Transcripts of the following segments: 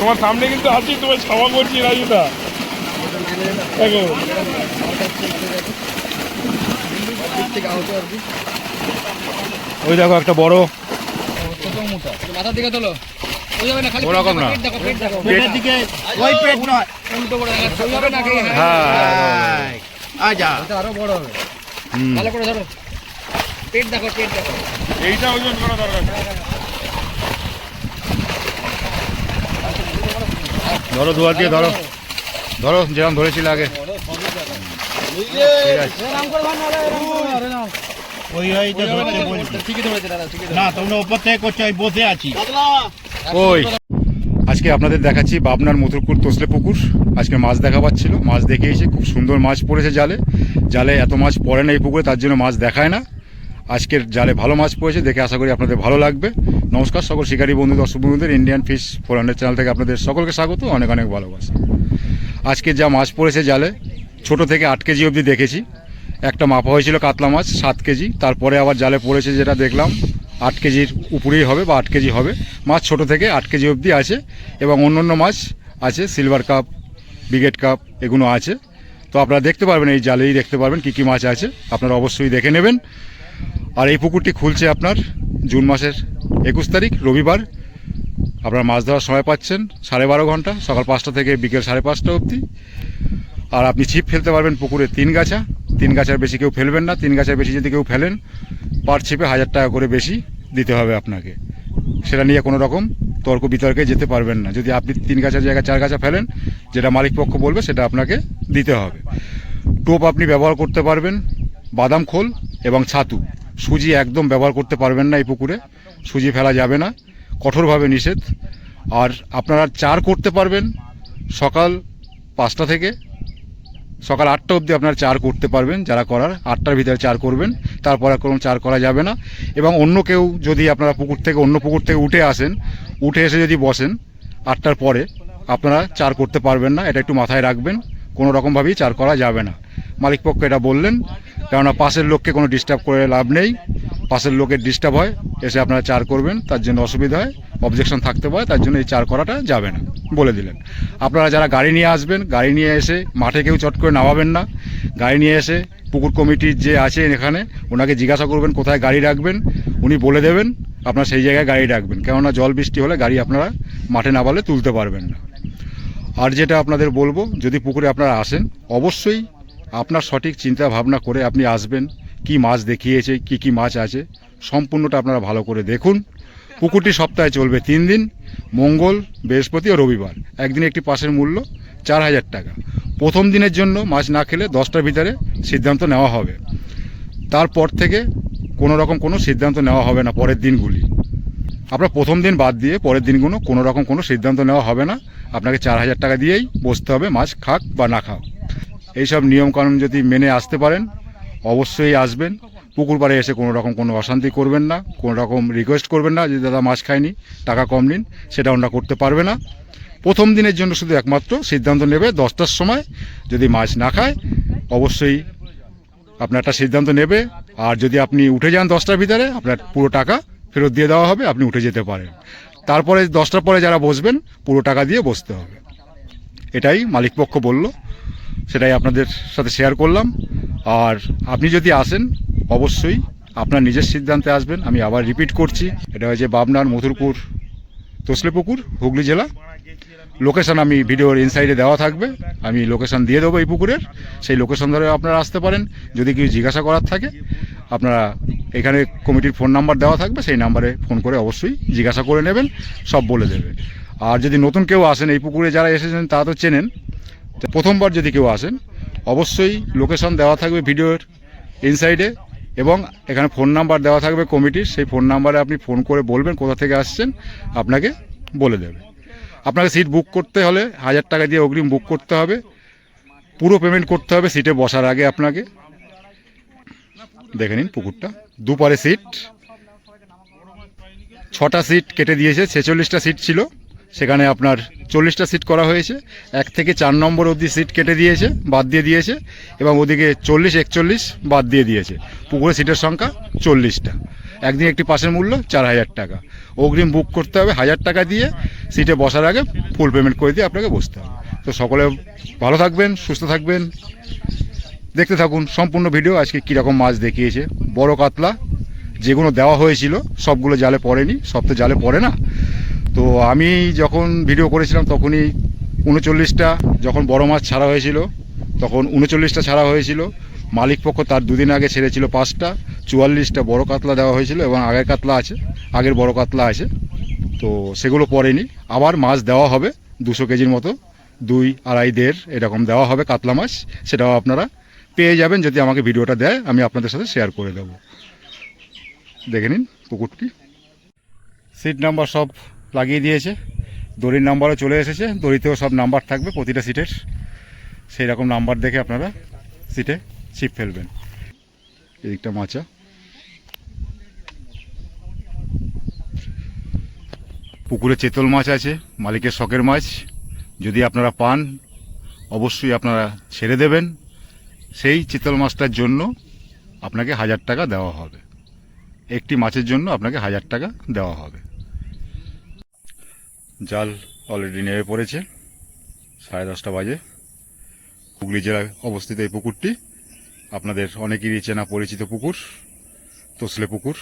তোমার সামনে কিন্তু আছি, তোমার ক্ষমা করছি রাজুদা। দেখো ওই দেখো একটা বড় মাথার দিকে তোলো, ওরকম না, পেটের দিকে, ওই পেট নয়, উল্টো করে হবে নাকি? হ্যাঁ আচ্ছা, আরো বড় হবে, ভালো করে ধরো, পেট দেখো, পেট দেখো, এইটা ওজন করা দরকার। ধরো দুয়ার দিয়ে ধরো, ধরো যেরকম ধরেছিল আগে। ওই আজকে আপনাদের দেখাচ্ছি পাবনার মথুরপুর তোসলে পুকুর। আজকে মাছ দেখা পাচ্ছিল, মাছ দেখিয়েছি, খুব সুন্দর মাছ পড়েছে জালে। জালে এত মাছ পড়ে না এই পুকুরে, তার জন্য মাছ দেখায় না। আজকের জালে ভালো মাছ পড়েছে, দেখে আশা করি আপনাদের ভালো লাগবে। নমস্কার সকল শিকারী বন্ধু, দর্শক বন্ধুদের ইন্ডিয়ান ফিশ 400 চ্যানেল থেকে আপনাদের সকলকে স্বাগত, অনেক অনেক ভালোবাসা। আজকে যা মাছ পড়েছে জালে, ছোট থেকে 8 কেজি অবধি দেখেছি। একটা মাপা হয়েছিল কাতলা মাছ 7 কেজি, তারপরে আবার জালে পড়েছে যেটা দেখলাম 8 কেজির উপরেই হবে বা 8 কেজি হবে। মাছ ছোট থেকে 8 কেজি অবধি আছে এবং অন্য মাছ আছে, সিলভার কাপ, ব্রিগেড কাপ, এগুলো আছে। তো আপনারা দেখতে পারবেন, এই জালেই দেখতে পারবেন কী কী মাছ আছে, আপনারা অবশ্যই দেখে নেবেন। আর এই পুকুরটি খুলছে আপনার জুন মাসের 21 তারিখ রবিবার। আপনারা মাছ ধরার সময় পাচ্ছেন 12.5 ঘন্টা, সকাল 5টা থেকে বিকেল 5:30 অবধি। আর আপনি ছিপ ফেলতে পারবেন পুকুরে 3 গাছা, 3 গাছার বেশি কেউ ফেলবেন না। 3 গাছার বেশি যদি কেউ ফেলেন, পার ছিপে 1000 টাকা করে বেশি দিতে হবে আপনাকে। সেটা নিয়ে কোনো রকম তর্ক বিতর্কে যেতে পারবেন না। যদি আপনি 3 গাছার জায়গায় 4 গাছা ফেলেন, যেটা মালিক পক্ষ বলবে সেটা আপনাকে দিতে হবে। টোপ আপনি ব্যবহার করতে পারবেন, বাদাম খোল এবং ছাতু। সুজি একদম ব্যবহার করতে পারবেন না এই পুকুরে, সুজি ফেলা যাবে না, কঠোরভাবে নিষেধ। আর আপনারা চার করতে পারবেন সকাল 5টা থেকে সকাল 8টা অবধি আপনারা চার করতে পারবেন, যারা করার 8টার ভিতরে চার করবেন, তারপর আর কোনো চার করা যাবে না। এবং অন্য কেউ যদি আপনারা অন্য পুকুর থেকে উঠে আসেন, উঠে এসে যদি বসেন 8টার পরে, আপনারা চার করতে পারবেন না, এটা একটু মাথায় রাখবেন। কোনো রকমভাবেই চার করা যাবে না, মালিকপক্ষ এটা বললেন। কেননা পাশের লোককে কোনো ডিস্টার্ব করে লাভ নেই, পাশের লোকের ডিস্টার্ব হয়, এসে আপনারা চার করবেন, তার জন্য অসুবিধা হয়, অবজেকশন থাকতে পারে, তার জন্য এই চার করাটা যাবে না বলে দিলেন। আপনারা যারা গাড়ি নিয়ে আসবেন, গাড়ি নিয়ে এসে মাঠে কেউ চট করে নামাবেন না। গাড়ি নিয়ে এসে পুকুর কমিটির যে আছেন এখানে, ওনাকে জিজ্ঞাসা করবেন কোথায় গাড়ি রাখবেন, উনি বলে দেবেন, আপনারা সেই জায়গায় গাড়ি রাখবেন। কেননা জল বৃষ্টি হলে গাড়ি আপনারা মাঠে নামালে তুলতে পারবেন না। আর যেটা আপনাদের বলবো, যদি পুকুরে আপনারা আসেন, অবশ্যই আপনার সঠিক চিন্তা ভাবনা করে আপনি আসবেন। কি মাছ দেখিয়েছে, কি কি মাছ আছে, সম্পূর্ণটা আপনারা ভালো করে দেখুন। পুকুরটি সপ্তাহে চলবে 3 দিন, মঙ্গল, বৃহস্পতি ও রবিবার। একদিন একটি পাসের মূল্য 4000 টাকা। প্রথম দিনের জন্য মাছ না খেলে 10টার ভিতরে সিদ্ধান্ত নেওয়া হবে। তারপর থেকে কোনো রকম কোনো সিদ্ধান্ত নেওয়া হবে না পরের দিনগুলি। আপনার প্রথম দিন বাদ দিয়ে পরের দিনগুলো কোনো রকম কোনো সিদ্ধান্ত নেওয়া হবে না। আপনাকে 4000 টাকা দিয়েই বসতে হবে, মাছ খাক বা না খাক। এইসব নিয়মকানুন যদি মেনে আসতে পারেন, অবশ্যই আসবেন। পুকুর পাড়ে এসে কোনো রকম কোনো অশান্তি করবেন না, কোনো রকম রিকোয়েস্ট করবেন না যে দাদা মাছ খায়নি, টাকা কম নিন, সেটা ওনারা করতে পারবে না। প্রথম দিনের জন্য শুধু একমাত্র সিদ্ধান্ত নেবে 10টার সময়। যদি মাছ না খায়, অবশ্যই আপনার একটা সিদ্ধান্ত নেবে। আর যদি আপনি উঠে যান 10টার ভিতরে, আপনার পুরো টাকা ফেরত দিয়ে দেওয়া হবে, আপনি উঠে যেতে পারেন। তারপরে 10টার পরে যারা বসবেন, পুরো টাকা দিয়ে বসতে হবে। এটাই মালিকপক্ষ বলল, সেটাই আপনাদের সাথে শেয়ার করলাম। আর আপনি যদি আসেন, অবশ্যই আপনার নিজের সিদ্ধান্তে আসবেন। আমি আবার রিপিট করছি, এটা হচ্ছে পাবনার মথুরপুর তোসলে পুকুর, হুগলি জেলা। লোকেশান আমি ভিডিওর ইনসাইডে দেওয়া থাকবে, আমি লোকেশান দিয়ে দেবো এই পুকুরের। সেই লোকেশান ধরে আপনারা আসতে পারেন। যদি কিছু জিজ্ঞাসা করার থাকে, আপনারা এখানে কমিটির ফোন নাম্বার দেওয়া থাকবে, সেই নাম্বারে ফোন করে অবশ্যই জিজ্ঞাসা করে নেবেন, সব বলে দেবে। আর যদি নতুন কেউ আসেন, এই পুকুরে যারা এসেছেন তারা তো চেনেন, প্রথমবার যদি কেউ আসেন, অবশ্যই লোকেশন দেওয়া থাকবে ভিডিওর ইনসাইডে এবং এখানে ফোন নাম্বার দেওয়া থাকবে কমিটির। সেই ফোন নাম্বারে আপনি ফোন করে বলবেন কোথা থেকে আসছেন, আপনাকে বলে দেবে। আপনাকে সিট বুক করতে হলে 1000 টাকা দিয়ে অগ্রিম বুক করতে হবে, পুরো পেমেন্ট করতে হবে সিটে বসার আগে আপনাকে। দেখে নিন পুকুরটা, দুপারে সিট, 6টা সিট কেটে দিয়েছে, 46টা সিট ছিল, সেখানে আপনার 40টা সিট করা হয়েছে। 1 থেকে 4 নম্বর অবধি সিট কেটে দিয়েছে, বাদ দিয়ে দিয়েছে, এবং ওদিকে 40, 41 বাদ দিয়ে দিয়েছে। পুকুরে সিটের সংখ্যা 40টা। একদিন একটি পাসের মূল্য 4000 টাকা। অগ্রিম বুক করতে হবে 1000 টাকা দিয়ে, সিটে বসার আগে ফুল পেমেন্ট করে দিয়ে আপনাকে বসতে হবে। তো সকলে ভালো থাকবেন, সুস্থ থাকবেন, দেখতে থাকুন সম্পূর্ণ ভিডিও। আজকে কীরকম মাছ দেখিয়েছে, বড় কাতলা যেগুলো দেওয়া হয়েছিল সবগুলো জালে পড়েনি, সব তো জালে পড়ে না। তো আমি যখন ভিডিও করেছিলাম তখনই 39টা, যখন বড় মাছ ছাড়া হয়েছিল তখন 39টা ছাড়া হয়েছিল। মালিক পক্ষ তার দুদিন আগে ছেড়েছিল 5টা, 44টা বড় কাতলা দেওয়া হয়েছিল এবং আগের কাতলা আছে, আগের বড় কাতলা আছে, তো সেগুলো পড়েনি। আবার মাছ দেওয়া হবে 200 কেজির মতো, 2, 2.5, 1.5 এরকম দেওয়া হবে কাতলা মাছ। সেটাও আপনারা পেয়ে যাবেন যদি আমাকে ভিডিওটা দেয়, আমি আপনাদের সাথে শেয়ার করে দেব। দেখে নিন পুকুরটি, সিট নাম্বার সব লাগিয়ে দিয়েছে, দড়ির নাম্বারও চলে এসেছে, দড়িতেও সব নাম্বার থাকবে প্রতিটা সিটের, সেই রকম নাম্বার দেখে আপনারা সিটে ছিপ ফেলবেন। এদিকটা মাচা, পুকুরে চেতল মাছ আছে, মালিকের শখের মাছ, যদি আপনারা পান অবশ্যই আপনারা ছেড়ে দেবেন। সেই চিতল মাছটার জন্য আপনাকে 1000 টাকা দেওয়া হবে, একটি মাছের জন্য আপনাকে 1000 টাকা দেওয়া হবে। জাল অলরেডি নেমে পড়েছে, 10:30 বাজে। হুগলি জেলায় অবস্থিত এই পুকুরটি আপনাদের অনেকেরই চেনা পরিচিত পুকুর, তোসলে পুকুর।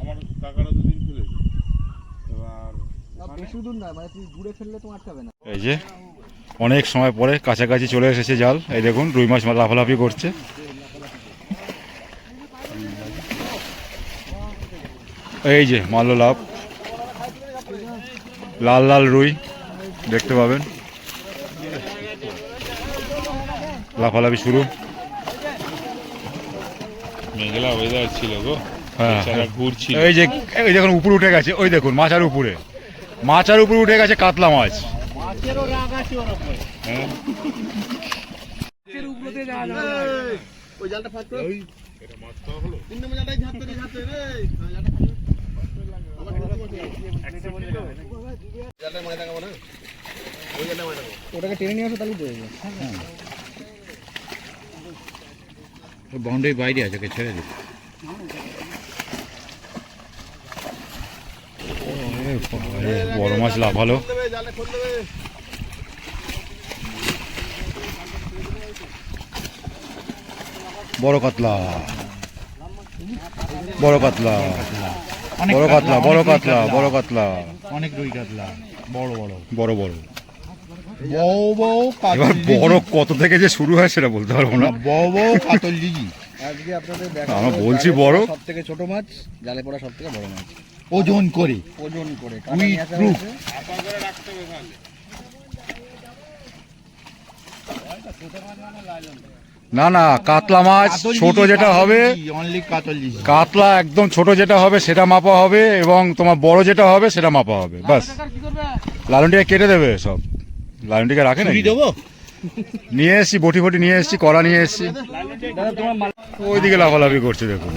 আমার টাকাটা দুদিন ফেলেছে, এবার বেশি দূর না, মানে তুমি ঘুরে ফেললে তো আটকাবে না। এই যে অনেক সময় পরে কাছাকাছি চলে এসেছে জাল, এই দেখুন রুই মাছ লাফালাফি করছে। এই যে মাল্য লাভ, লাল লাল রুই দেখতে পাবেন, লাফালাফি শুরু। মেঘলা ওয়েদার ছিল গো, হ্যাঁ, বেচারা ঘুরছিল। এই যে এই দেখুন উপরে উঠে গেছে, ওই দেখুন মাচার উপরে, মাচার উপরে উঠে গেছে কাতলা মাছ। হ্যাঁ, ওই জালটা ফাঁক করো, এটা মাছ খাওয়া হলো। 3 নম্বর জালটাই ঝাড়তে রে, ঝাড়তে রে। জালটা মাছ লাগাবো না, ওই জালটা মাছ লাগাবো। ওটাকে টেনে নিয়ে আসো তাহলে তো হবে। বাউন্ডারি বাইরে আছে, ওকে ছেড়ে দিই। বড় মাছ লাফালো, জালটা খুলে দেবে। বড় কাতলা, বড় কাতলা, বড় কাতলা, বড় কাতলা, বড় কাতলা, অনেক রুই কাতলা, বড় বড় বড় বড়। বউ বউ এবার বড় কত থেকে যে শুরু হয় সেটা বলতে পারবো না। বউ বউ কাতল লিজি। আজকে আপনাদের দেখা আমরা বলছি বড়, সবথেকে ছোট মাছ, জালে পড়া সবথেকে বড় মাছ, ওজন করে ওজন করে উই প্রুফ। না না কাতলা মাছ ছোট যেটা হবে, অনলি কাতল লিজি। কাতলা একদম ছোট যেটা হবে সেটা মাপা হবে, এবং তোমার বড় যেটা হবে সেটা মাপা হবে, বাস। লালনটিকে কেটে দেবে সব, লালনটিকে রাখে না, দেবো নিয়ে এসছি বটি ফটি নিয়ে এসছি, কড়া নিয়ে এসছি, ওইদিকে লাফালাফি করছে দেখুন।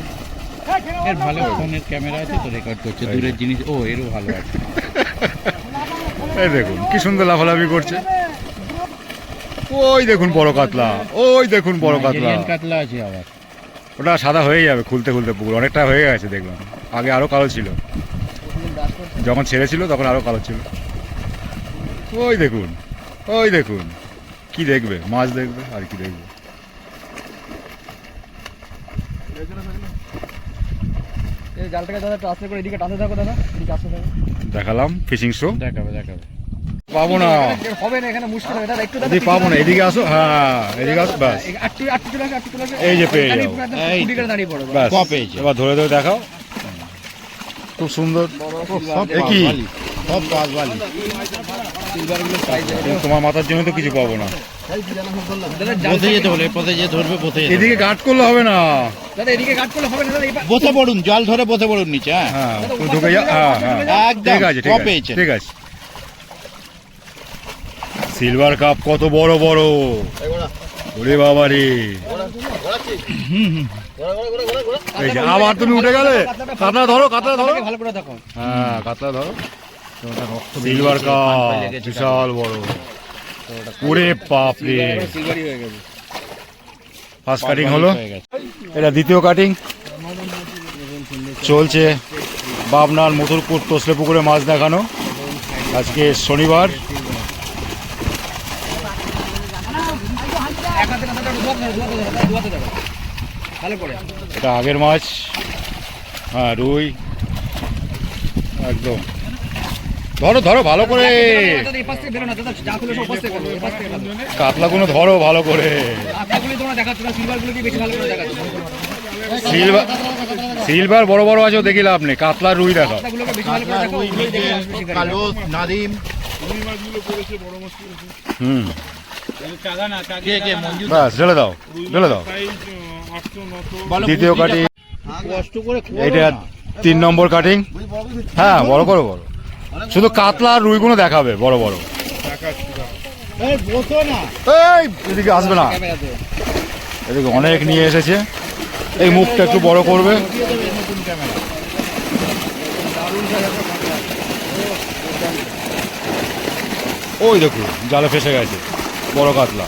এর ভালো ফোনের ক্যামেরা আছে তো, রেকর্ড করছে দূরের জিনিস। ও এরও ভালো আছে। এই দেখুন কি সুন্দর লাফালাফি করছে, ওই দেখুন বড় কাতলা, ওই দেখুন বড় কাতলা। নাইজেরিয়ান কাতলা আছে আবার। ওটা সাদা হয়ে যাবে খুলতে খুলতে, পুকুর অনেকটা হয়ে গেছে দেখলাম, আগে আরো কালো ছিল, যখন ছেড়েছিল তখন আরো কালো ছিল। ওই দেখুন, ওই দেখুন, কি দেখবে, মাছ দেখবে আর কি দেখবে। এই জালটাকে দাদা একটু আস্তে করে এদিকে টানতে থাকো, দাদা এদিকে আস্তে থাকো। দেখালাম ফিশিং শো, দেখাবে দেখাবে। পাবো না, হবে না, এখানে মুশকিল হবে দাদা, একটু দাদা এদিকে পাবো না, এদিকে আসো, হ্যাঁ এদিকে আসো, ব্যাস একটু একটু চলে আসো, একটু চলে আসো। এই যে পেয়ে দাঁড়িয়ে যাবো। পুরো একদম এই তো। কুটি করে দাঁড়িয়ে পড়ো। ব্যাস ক পেয়েছে। এবার ধরে ধরে দেখাও, খুব সুন্দর। সব এ কি? বালি, সব পাঁচ বালি। সিলভারগুলো সাইজ আছে। কিন্তু তোমার মাথার জন্য তো কিছু পাবো না, দাদা পথে যেতে হলে পথে যে ধরবে, পথে যেতে হবে। এদিকে গার্ড করলে হবে না। দাদা এদিকে কাট করলে হবে না দাদা, এই বসে পড়ুন, জল ধরে বসে পড়ুন নিচে। হ্যাঁ হ্যাঁ তুমি ঢুকে যাও, হ্যাঁ হ্যাঁ একদম ঠিক আছে, ঠিক ক আছে, পেয়েছে। ঠিক আছে। সিলভার কাপ কত বড় বড়, ওরে বাবা রে। এই যে আবার তুমি উঠে গেলে, কাতলা ধরো, কাতলা ধরো, ভালো করে দেখো। হ্যাঁ কাতলা ধরো। সিলভার কাপ বিশাল বড়, ওরে বাপ রে। সিলভারই হয়ে গেছে। ফার্স্ট কাটিং হলো, এটা দ্বিতীয় কাটিং চলছে। পাবনার মথুরপুর তোসলে পুকুরে মাছ দেখানো, আজকে শনিবার। এটা আগের মাছ, হ্যাঁ রুই একদম। ধরো ধরো ভালো করে, কাতলাগুলো ধরো ভালো করে। সিলভার বড় বড় আছে দেখি লাভ নেই, কাতলা রুই দেখো। কালো নাদিম হুম বাস ঢেলে দাও ঢেলে দাও। দ্বিতীয় কাটিং, এটা 3 নম্বর কাটিং। হ্যাঁ বড় করো বড়, শুধু কাতলা আর রুইগুলো দেখাবে বড় বড়। এই এদিকে আসবে না, এদিকে অনেক নিয়ে এসেছে। এই মুখটা একটু বড় করবে। ওই দেখুন জালে ফেসে গেছে বড় কাতলা।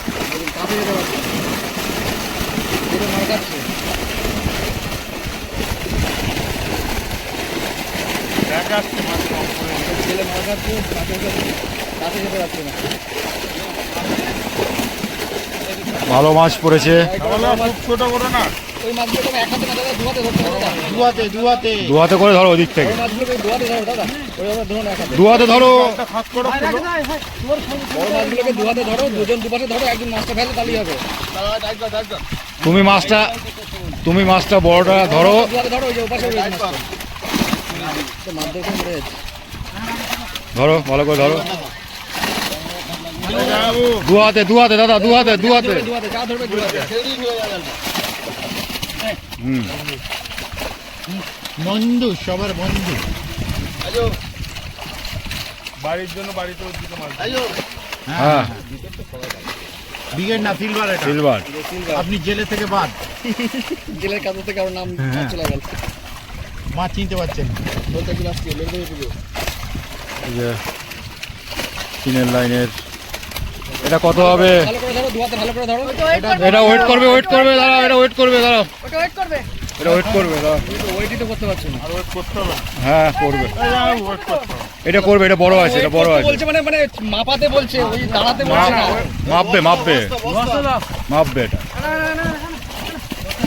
ভালো মাছ পড়েছে। ছোট করো না, দুহাতে করে ধরো ওদিক থেকে, দুহাতে ধরো। তুমি মাছটা বড়টা ধরো। ধরো ভালো করে ধরো, দুহাতে দুহাতে দাদা, দুহাতে দুহাতে। বন্ধু, সবার বন্ধু। বাড়ির জন্য বাড়িতে মাছ। হ্যাঁ বিগের না, সিলভার। এটা সিলভার। আপনি জেলে থেকে বাদ, জেলের কাছে থেকে আমার নাম চলে গেল, মাছ চিনতে পারছেন। বলতে কি আসছে এই যে তিনের লাইনের, এটা কত হবে? ভালো করে ধরো, দুহাতে ভালো করে ধরো। এটা ওয়েট করবে, ওয়েট করবে দাঁড়াও, এটা ওয়েট করবে দাঁড়াও, ওটা ওয়েট করবে, এটা ওয়েট করবে দাঁড়াও। ওয়েটই তো করতে পারছো না। আর ওয়েট করতে হবে, হ্যাঁ করবে, ওয়েট করতে হবে। এটা করবে, এটা বড় আছে, এটা বড় আছে। বলছে মানে মানে মাপাতে বলছে, ওই দাঁড়াতে বলছে না। মাপবে মাপবে মাপবে এটা।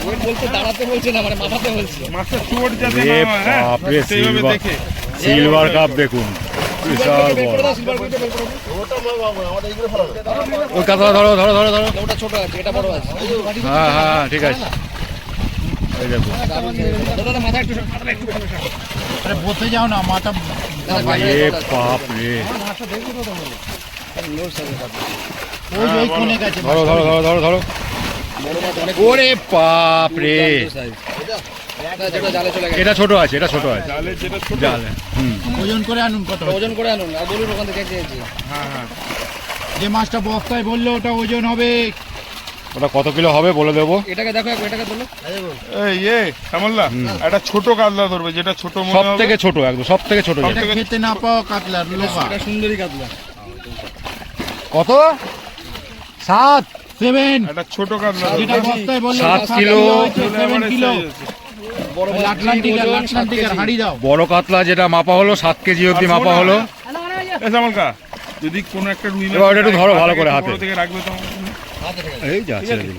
ওয়েট বলতে দাঁড়াতে বলছে না, মানে মাপাতে বলছে। মাছটা চুট যাতে রে না হয়, হ্যাঁ বাপরে, সেইভাবে সিলভার দেখে। সিলভার কাপ দেখুন, বিশাল বের বড়। করে দাও, সিলভার করে বের করো। ওই কাতলা ধরো ধরো ধরো ধরো। ওটা ছোট আছে, এটা বড় আছে। হ্যাঁ হ্যাঁ ঠিক আছে, এই দেখুন। দাদা মাথা একটু মাথা একটু আরে বসে যাও না, মাথা। এ বাপ রে, ওই যে ওই কোণে গেছে। ধরো ধরো ধরো ধরো ধরো। ওরে বাপ রে, যেটা জালে চলে গেছে। এটা ছোট আছে, এটা ছোট আছে জালে যেটা ছোট, জালে। হুম ওজন করে আনুন কত। ওজন করে আনুন আর বলুন ওখান থেকে চেয়েছি। হ্যাঁ হ্যাঁ যে মাছটা বস্তায় বললো ওটা ওজন হবে। ওটা কত কিলো হবে বলে দেবো। এটাকে দেখো, এটাকে তোলো। এই শ্যামলদা, একটা ছোট কাতলা ধরবে, যেটা ছোট মনে সব হবে। থেকে ছোট, একদম সব থেকে ছোট যেটা। এটা খেতে না পাও কাতলার লোভা। এটা সুন্দরী কাতলা। কত? 7 7। একটা ছোট কাতলা যেটা বস্তায় বললো 7 কিলো। 7 কিলো। বড় মাছ আটলান্টিকের ওজন 7 আটলান্টিকের কেজি। হাঁড়ি দাও। বড় কাতলা যেটা মাপা হলো 7 কেজি অবধি মাপা হলো। শ্যামলকা, যদি কোনো একটা রুই মাছ এবার ওটা একটু ধরো ভালো করে হাতে। বড় থেকে রাখবে তো। এই যা ছেড়ে দিল।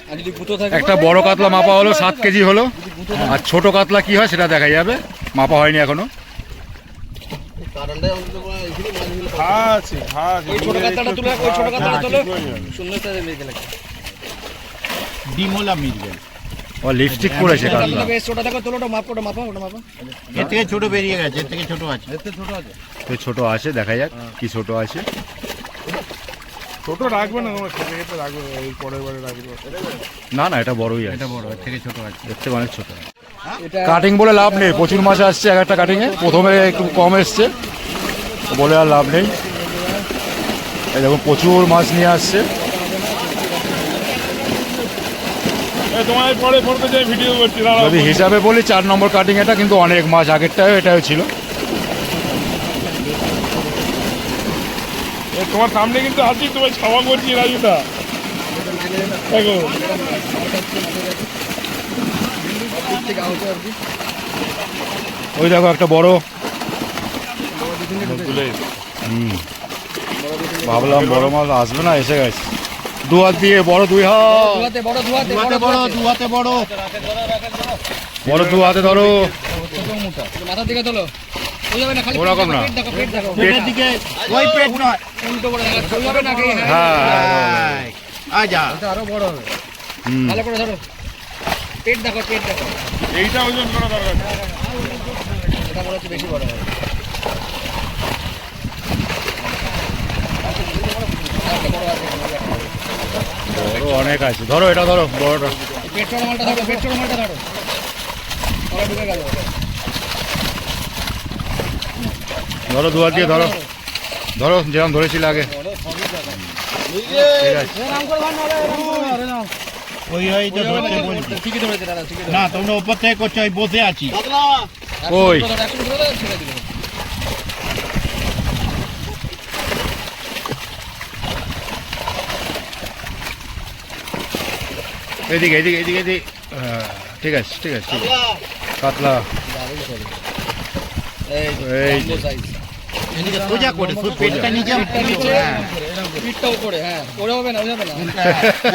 আর যদি গুঁতো থাকে, একটা বড় কাতলা মাপা হলো 7 কেজি হলো, আর ছোট কাতলা কি হয় সেটা দেখা যাবে, মাপা হয়নি এখনো। আছে ওই ছোট কাতলাটা তুলে রাখো, ওই ছোট কাতলাটা তোলো। সুন্দর সাইজের মেয়ে লাগে। ডিমোলা মিলবে। ও লিপস্টিক পড়েছে কাতলা। কাতলাটা বেশ ছোট দেখো, তোলো, ওটা মাপো, ওটা মাপো, ওটা মাপো। এর থেকে ছোট বেরিয়ে গেছে, এর থেকে ছোট আছে। তো ছোট আছে, দেখা যাক কি ছোট আছে। ছোট রাখবে না তোমরা, খেতে খেতে রাখবে, এই পরের বারে রাখবে। না না এটা বড়ই আছে, এটা বড়, এর থেকে ছোট আছে। এর থেকে অনেক ছোট। এটা কাটিং বলে লাভ নেই, প্রচুর মাছ আসছে এক একটা কাটিংয়ে। প্রথমে একটু কম এসছে বলে আর লাভ নেই। এই দেখুন প্রচুর মাছ নিয়ে আসছে। তোমার পরে পড়তে যাই, ভিডিও করছি, দাঁড়াও। যদি হিসাবে বলি 4 নম্বর কাটিং এটা, কিন্তু অনেক মাছ আগেরটাও এটাও ছিল। তোমার সামনে কিন্তু আছি, তোমার ক্ষমা করছি রাজুদা। দেখো ওই দেখো একটা বড়। তুলে ভাবলাম বড় মাছ আসবে না, এসে গেছে। দু হাত দিয়ে বড়, দুই হাত দুহাতে বড়, দুহাতে দুহাতে বড়, দুহাতে বড়। বড়, দু হাতে ধরো। মাথার দিকে তোলো। ওই যাবে না, খালি ওরকম না। পেট দেখো, পেট দেখো। পেটের দিকে, ওই পেট নয়। উল্টো করে দেখো, ওই যাবে না, হ্যাঁ আজা। এটা আরো বড় হবে। হুম। ভালো করে ধরো। পেট দেখো, পেট দেখো। এইটা ওজন করা দরকার। এটা মনে হচ্ছে বেশি বড় হবে। বড় অনেক আছে, ধরো এটা ধরো বড়টা। পেট চড়া মালটা ধরো, পেট চড়া মালটা ধরো। ওরা ঢুকে গেল। ধরো দু হাত দিয়ে ধরো, ধরো যেরকম ধরেছিল আগে। ঠিক আছে। নাম করে ভান না, আরে নাও। ওই তো ধরতে বলছি। ঠিকই ধরেছে দাদা, ঠিকই ধরেছে। না, তোমরা উপর থেকে করছো, আমি বসে আছি। ওই। একটু ধরে দাও, ছেড়ে দিলে। এদিকে এদিকে এদিকে এদিকে। হ্যাঁ, ঠিক আছে ঠিক আছে ঠিক আছে। কাতলা। এই এই জাম্বো সাইজ। সোজা করে, পেটটা নিচে, নিচে। হ্যাঁ। পিঠটা উপরে, হ্যাঁ। ওরে হবে না, ওরে হবে না।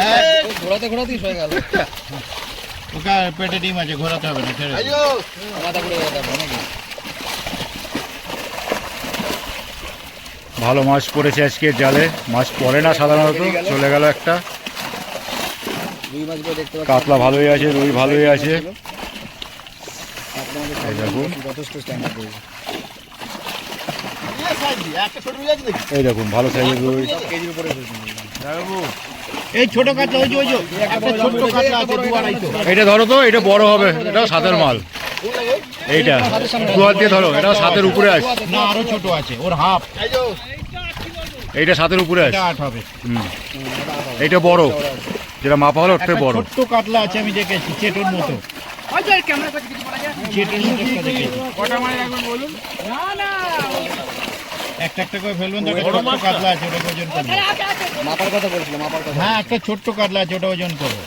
হ্যাঁ। ও ঘোরাতে ঘোরাতেই হয়ে গেল। ওকে পেটে ডিম আছে, ঘোরাতে হবে না, ছেড়ে দাও। মাথা ঘুরে যেতে হবে নাকি? ভালো মাছ পড়েছে আজকে জালে। মাছ পড়ে না সাধারণত, চলে গেল একটা। দুই মাছগুলো দেখতে পাচ্ছি। কাতলা ভালোই আছে, রুই ভালোই আছে। এই দেখুন, যথেষ্ট স্ট্যান্ডার্ড রয়েছে। এই দেখুন ভালো সাইজের রুই। কেজির উপরে রয়েছে। এই ছোট কাতলা, ওই যে, ওই যে, একটা ছোট্ট কাতলা আছে, 2-2.5 এটা ধরো তো, এটা বড় হবে, এটাও সাতের মাল। এইটা দু হাত দিয়ে ধরো, এটাও সাতের উপরে আছে। না, আরো ছোট আছে, ওর হাফ। এইটা সাতের উপরে আছে। এটা 8 হবে। হুম। এইটা বড়, যেটা মাপা হলো ওর থেকে একটা বড়। ছোট্ট কাতলা আছে, আমি দেখেছি, চেটোর মতো। চেটোর মতো একটা দেখেছি। একটা একটা করে ফেলবেন তো, একটা ছোট্ট কাতলা আছে, ওটা ওজন করবে। মাপার কথা বলছিল, মাপার কথা। হ্যাঁ, একটা ছোট্ট কাতলা আছে, ওটা ওজন করবে।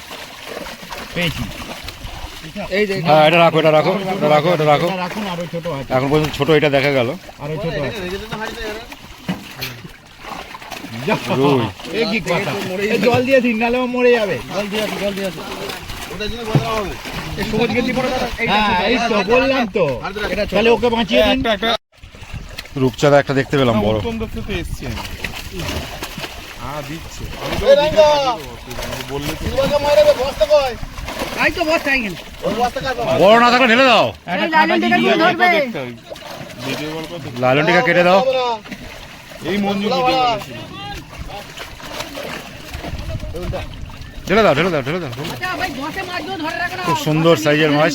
পেয়েছি। এই যে হ্যাঁ, এটা রাখো, এটা রাখো, এটা রাখো, এটা রাখো। এটা রাখুন, আরো ছোট আছে, এখন পর্যন্ত ছোট এটা দেখা গেল। আরো ছোট আছে। রুই। এই কি কথা? এই জল দিয়ে দিন, নাহলে ও মরে যাবে। জল দিয়ে আছে, জল দিয়ে আছে। এই সবুজ গেঞ্জি পরে দাদা। হ্যাঁ, এই তো বললাম তো। তাহলে ওকে বাঁচিয়ে দিন। রূপচাঁদা একটা দেখতে পেলাম বড়। উত্তম দত্ত তো এসছে। দিচ্ছে। আমি তো দিতে বললে তো এই তো বস্তা এখানে। বড় না থাকলে ঢেলে দাও। একটা কাটা দিয়ে দিয়ে দাও। দেখতে হবে। ভিডিও কল করতে লালনটিকা কেটে দাও। এই মঞ্জু ভিডিও করেছিল। ঢেলে দাও, ঢেলে দাও, ঢেলে দাও। আচ্ছা ভাই, বসে মাছগুলো ধরে রাখো না। খুব সুন্দর সাইজের মাছ।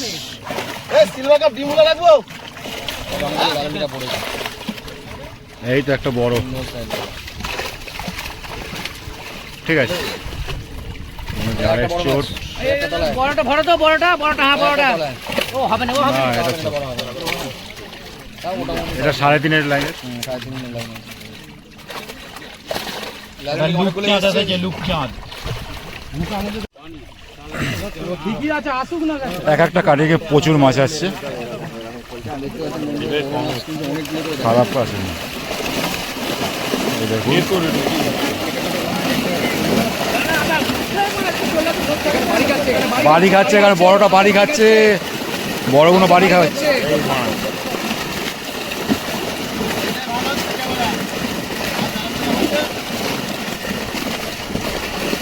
এই তো একটা বড়। ঠিক আছে। জালের চোট। বড়টা ভরো তো, বড়টা, হ্যাঁ বড়টা। ও হবে না, ও হবে না, না। এটা ছোট। বড় হবে। তাও মোটামুটি এটা 3.5 লাইনের। 3.5 লাইন। এটা লুকচাঁদ আছে, লুকচাঁদ। ঠিকই আছে, আসুক না। এক একটা কাটিয়ে প্রচুর মাছ আসছে, খারাপ আছে না। এই দেখুন, বাড়ি খাচ্ছে, এখানে বড়টা বাড়ি খাচ্ছে, বড়গুলো বাড়ি খাচ্ছে।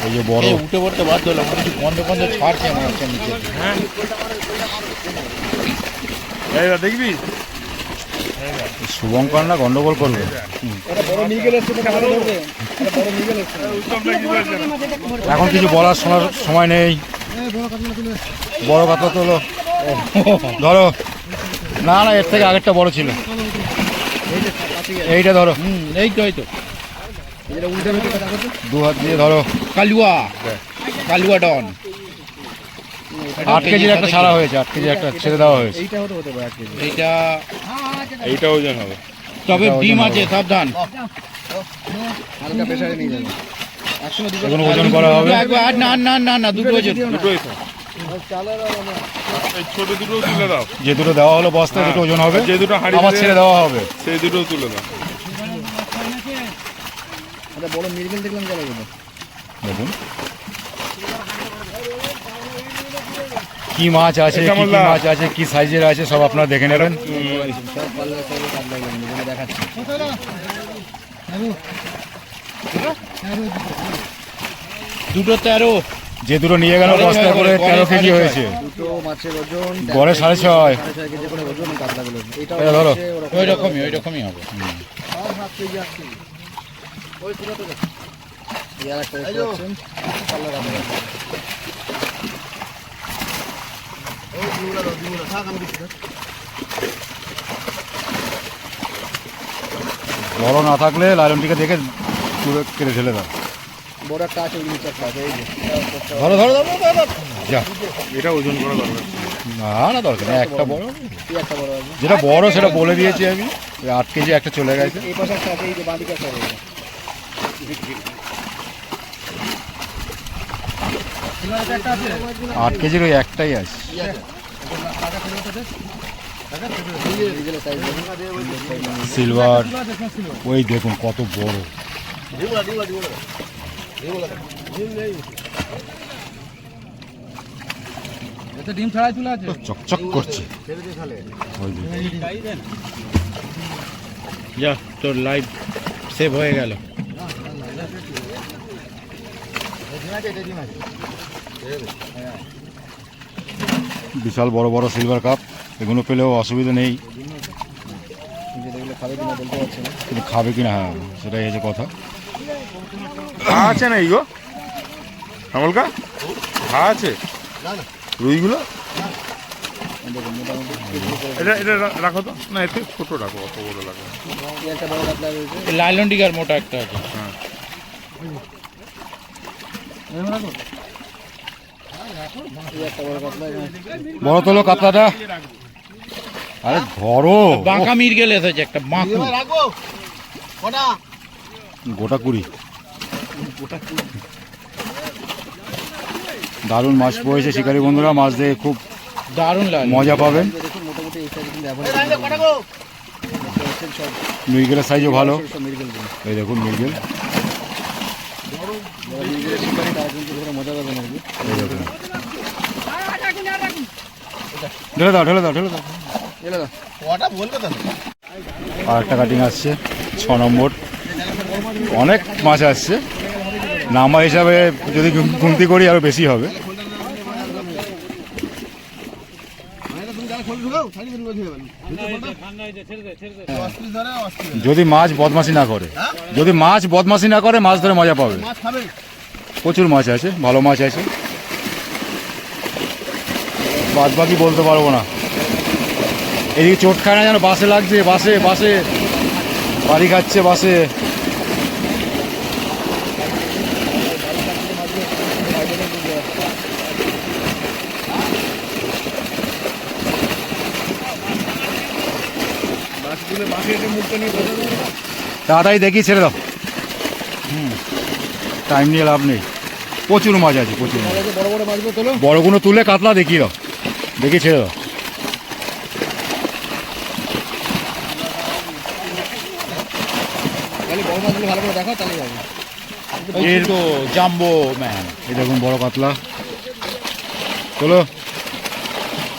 এই যে বড়। উঠে পড়তে বাধ্য হলাম, কিছু গন্ধ গন্ধ ছাড়ছে আমার হচ্ছে নিচে। এইটা দেখবি? শুভঙ্কর না গন্ডগোল করবে। এটা বড় মিগেল এসছে, তো ভালো ধরবে। এটা বড় মিগেল এসছে। উত্তমটা কি বলছে? এখন কিছু বলার সময় নেই। বড় কথা তোলো, ধরো। না না, এর থেকে আগেরটা বড় ছিল। এইটা ধরো, এই তো, এই তো। এটা উল্টে ভেতরে কথা বলছে। দু হাত দিয়ে ধরো। কালুয়া, কালুয়া ডন। 8 কেজির একটা ছাড়া হয়েছে, 8 কেজি একটা ছেড়ে দেওয়া হয়েছে। এইটা হতে পারে 1 কেজি। এইটা এইটা ওজন হবে। তবে এটা ওজন ডিম হবে। আছে, সাবধান। হালকা প্রেসারে নিয়ে যাবে। এগুলো ওজন করা হবে। না দুটো ওজন। দুটোই তো এই ছোট দুটো তুলে দাও, যে দুটো দেওয়া হলো বস্তা দুটো ওজন হবে, যে দুটো হাঁড়ি আবার ছেড়ে দেওয়া হবে। সেই দুটো তুলে দাও। বড় মিরগেল দেখলাম গেল দেখুন কি মাছ আছে, কি কি মাছ আছে, কি সাইজের আছে সব আপনারা দেখে নেবেন। সব পাল্লা সব কাটলা গেল দেখাচ্ছি। দুটো 13। যে দুটো নিয়ে গেল বস্তা করে 13 কেজি হয়েছে। দুটো মাছের ওজন গড়ে 6.5 কেজি করে ওজন কাতলাগুলো। এটা ধরো ওই রকমই হবে। ওই পুরো তো ইয়ার একটা দেখছেন পাল্লা রাখা আছে। ওই দিগুলা থাক আমি দিচ্ছি। বড় না থাকলে লাইলনটিকে দেখে তুলে কেটে ঢেলে দাও। বড় একটা আছে ওই নিচে একটা আছে এই যে ধরো ধরো ধরো যা, এটা ওজন করা দরকার। না দরকার নেই, একটা বড়, কি একটা বড় আছে। যেটা বড় সেটা বলে দিয়েছি আমি। 8 কেজি একটা চলে গেছে। এই পাশে একটা আছে এই যে বাঁদিকে একটা আছে। 8 কেজির ওই একটাই আছে। সিলভার ওই দেখুন কত বড়। ডিম ছাড়াই তুলে আছে। চকচক করছে। ওই দেখুন। যা তোর লাইভ সেভ হয়ে গেল। বিশাল বড় বড় সিলভার কাপ, এগুলো পেলেও অসুবিধা নেই, কিন্তু খাবে কিনা হ্যাঁ সেটাই হচ্ছে কথা। আছে না গো আমলকা আছে রুইগুলো। এটা এটা রাখো তো না, এতে ছোট রাখো, অত বড় রাখো। লাইলন ডিগার মোটা একটা আছে। বড় তোলো কাতলাটা। আরে ধরো, বাঁকা মিরগেল এসেছে একটা বাঁকু। গোটা 20। দারুণ মাছ পড়েছে শিকারী বন্ধুরা, মাছ দেখে খুব দারুণ লাগে, মজা পাবেন। মৃগেলের সাইজও ভালো, এই দেখুন মৃগেল। ঢেলে দাও ঢেলে দাও ঢেলে দাও। আর একটা কাটিং আসছে 6 নম্বর। অনেক মাছ আসছে, নামা হিসাবে যদি গুনতি করি আরো বেশি হবে। যদি মাছ বদমাশি না করে, যদি মাছ বদমাশি না করে মাছ ধরে মজা পাবে। প্রচুর মাছ আছে, ভালো মাছ আছে, বাদ বাকি বলতে পারবো না। এদিকে চোট খায় না যেন, বাসে লাগছে, বাসে বাসে বাড়ি খাচ্ছে বাসে। তাড়াতাড়ি দেখি ছেড়ে দাও। টাইম নিয়ে লাভ নেই, প্রচুর মাছ আছে, প্রচুর মাছ। বড়গুলো তুলে কাতলা দেখিয়ে দাও, দেখি ছেড়ে দাও। এর তো জাম্বো ম্যান। এই দেখুন বড় কাতলা, চলো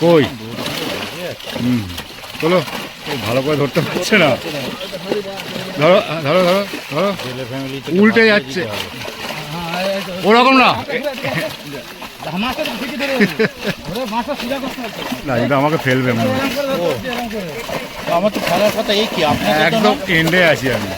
কই। চলো, ভালো করে ধরতে পারছে না। ধরো ধরো ধরো ধরো, উল্টে যাচ্ছে, ওরকম না না, এটা আমাকে ফেলবে মনে হয়। আমার তো খেলার কথা এই কি, আপনার একদম এন্ডে আছি আমি।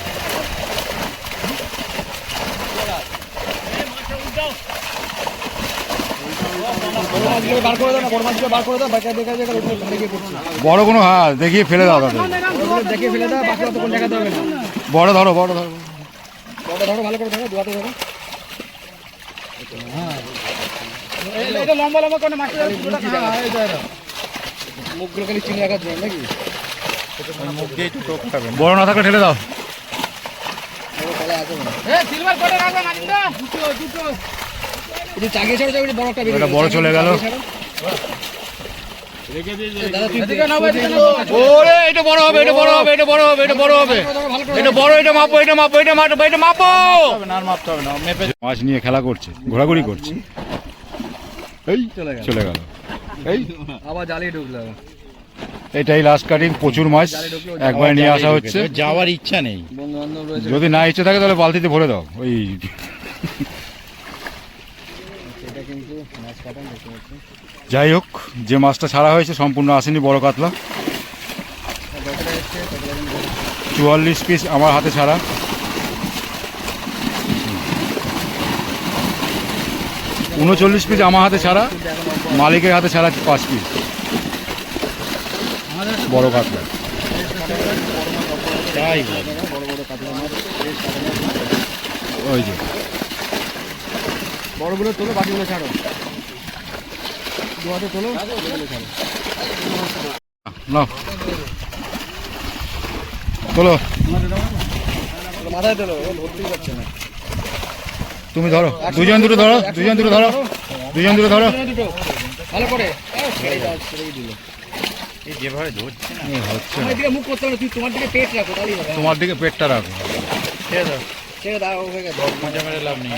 বড় কোনো হ্যাঁ দেখিয়ে ফেলে দাও দাদা, বড় ধরো বড় ধরো, ভালো করে ধরো, দুয়াতে ধরো। মুখগুলো খালি চিনি রাখার জন্য নাকি? মুখ দিয়ে একটু টোপ খাবেন। বড় না থাকলে ঠেলে দাও। আছে একটু চাগিয়ে ছাড়ো, একটু বড় একটা বেরিয়ে এটা বড় চলে গেল। দাদা তুই এদিকে নাও, এদিকে নাও। ওরে এটা বড় হবে, এটা বড় হবে, এটা বড় হবে, এটা বড় হবে, এটা বড়, এটা মাপো, এটা মাপো, এটা মাপো, এটা মাপো। না আর মাপতে হবে না, মেপে মাছ নিয়ে খেলা করছে, ঘোরাঘুরি করছে। এই চলে গেল। এই আবার জালে ঢুকলো। এটাই লাস্ট কাটিং, প্রচুর মাছ একবার নিয়ে আসা হচ্ছে। যাওয়ার ইচ্ছা নেই। বন্ধু বান্ধব রয়েছে। যদি না ইচ্ছে থাকে তাহলে বালতিতে ভরে দাও। ওই এটা কিন্তু মাছ কাটান দেখতে পাচ্ছি। যাই হোক, যে মাছটা ছাড়া হয়েছে সম্পূর্ণ আসেনি বড় কাতলা। 44 পিস আমার হাতে ছাড়া। হুম। 39 পিস আমার হাতে ছাড়া, মালিকের হাতে ছাড়া 5 পিস বড় কাতলা। তাই বড় বড় কাতলা মাছ, বেশ কাতলা মাছ। ওই যে বড়গুলো তোলো, বাকিগুলো ছাড়ো। দু হাতে তোলো, বাকিগুলো ছাড়ো। নাও তোলো, মাথায় তোলো, ও ধরতেই পারছে না। তুমি ধরো, দুজন দুটো ধরো, দুজন দুটো ধরো, দুজন দুটো ধরো। দুটো ভালো করে ছেড়েই দাও, ছেড়েই দিলো। এই যেভাবে ধরছে না, এই হচ্ছে তোমার না। দিকে মুখ করতে হবে না, তুই তোমার দিকে পেট রাখো, তাহলেই হবে। তোমার দিকে পেটটা রাখো। ছেড়ে দাও, ছেড়ে দাও, হয়ে গেছে। মজা মেরে লাভ নেই।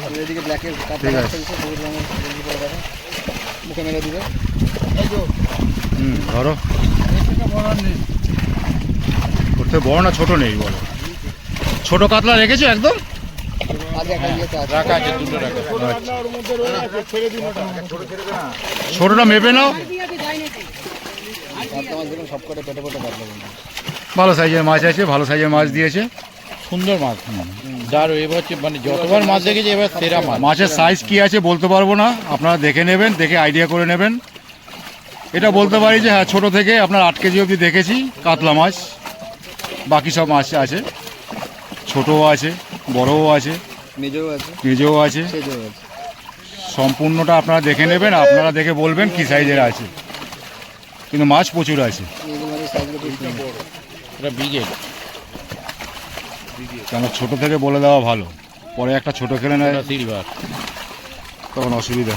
তুই এদিকে ব্ল্যাকের ঠিক কাতলা আছে। মাছটা দিছে, সবুজ রঙের গেঞ্জি পরে দেখো। মুখে মেরে দিবে। ধরো। করতে বড় না ছোট নেই বলো? ছোট কাতলা রেখেছো একদম? আজ একটা ইয়েতে আছে। রাখা আছে, দুটো রাখা। ছোটটা মেপে নাও। কাতলা মাছ দেখুন সব কটা পেটে পেটে কাতলা কিন্তু। ভালো সাইজের মাছ আছে, ভালো সাইজের মাছ দিয়েছে। সুন্দর মাছ, দারুণ। এবার হচ্ছে মানে যতবার মাছ দেখেছি এবার সেরা মাছ। মাছের সাইজ কি আছে বলতে পারবো না, আপনারা দেখে নেবেন, দেখে আইডিয়া করে নেবেন। এটা বলতে পারি যে হ্যাঁ, ছোট থেকে আপনার 8 কেজি অবধি দেখেছি কাতলা মাছ। বাকি সব মাছ আছে, ছোটও আছে, বড়ও আছে, মেজেও আছে, মেজেও আছে। সেজেও আছে। সম্পূর্ণটা আপনারা দেখে নেবেন, আপনারা দেখে বলবেন কি সাইজের আছে। কিন্তু মাছ প্রচুর আছে। মেজে মাছের সাইজগুলো বেশ বড়। এটা ব্রিগেড। কেন ছোট থেকে বলে দেওয়া ভালো, পরে একটা ছোট খেলে নেয় সিলভার। তখন অসুবিধা।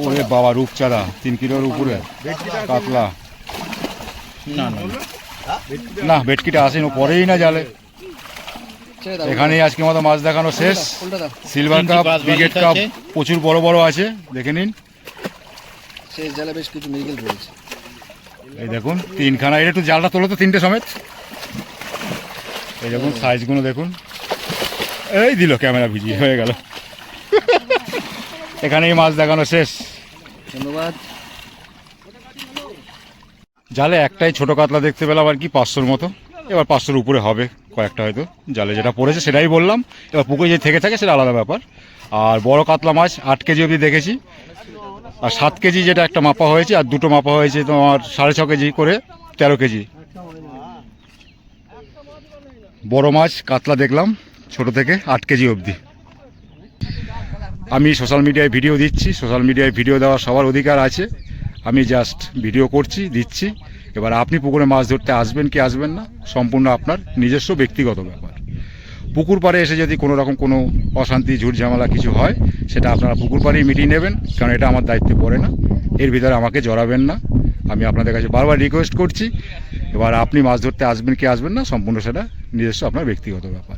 ওরে বাবা, রূপচাঁদা 3 কিলোর উপরে কাতলা। না না, না, ভেটকিটা আসেনি, ও পরেই না জালে। ছেড়ে দাও। এখানেই আজকে মতো মাছ দেখানো শেষ। উল্টা দাও। সিলভার তিনটি কাপ, বাস ব্রিগেড বালিশ কাপ আছে। প্রচুর বড় বড় আছে, দেখে নিন। শেষ জালে বেশ কিছু মৃগেল রয়েছে। এই দেখুন 3খানা। এটা একটু জালটা তোলো তো, 3টে সমেত। এই দেখুন সাইজগুলো দেখুন। এই দিল ক্যামেরা ভিজিয়ে, হয়ে গেল। এখানেই মাছ দেখানো শেষ। ধন্যবাদ। জালে একটাই ছোট কাতলা দেখতে পেলাম আর কি, 500-র মতো। এবার 500-র উপরে হবে কয়েকটা হয়তো। জালে যেটা পড়েছে সেটাই বললাম। এবার পুকুরে যে থেকে থাকে সেটা আলাদা ব্যাপার। আর বড় কাতলা মাছ 8 কেজি অবধি দেখেছি। আর 7 কেজি যেটা একটা মাপা হয়েছে, আর দুটো মাপা হয়েছে তোমার 6.5 কেজি করে, 13 কেজি। বড় মাছ কাতলা দেখলাম ছোট থেকে 8 কেজি অবধি। আমি সোশ্যাল মিডিয়ায় ভিডিও দিচ্ছি, সোশ্যাল মিডিয়ায় ভিডিও দেওয়ার সবার অধিকার আছে। আমি জাস্ট ভিডিও করছি, দিচ্ছি। এবার আপনি পুকুরে মাছ ধরতে আসবেন কি আসবেন না, সম্পূর্ণ আপনার নিজস্ব ব্যক্তিগত ব্যাপার। পুকুর পাড়ে এসে যদি কোনো রকম কোনো অশান্তি, ঝুট ঝামেলা কিছু হয়, সেটা আপনারা পুকুর পাড়েই মিটিয়ে নেবেন, কারণ এটা আমার দায়িত্বে পড়ে না। এর ভিতরে আমাকে জড়াবেন না, আমি আপনাদের কাছে বারবার রিকোয়েস্ট করছি। এবার আপনি মাছ ধরতে আসবেন কি আসবেন না, সম্পূর্ণ সেটা নিজস্ব আপনার ব্যক্তিগত ব্যাপার।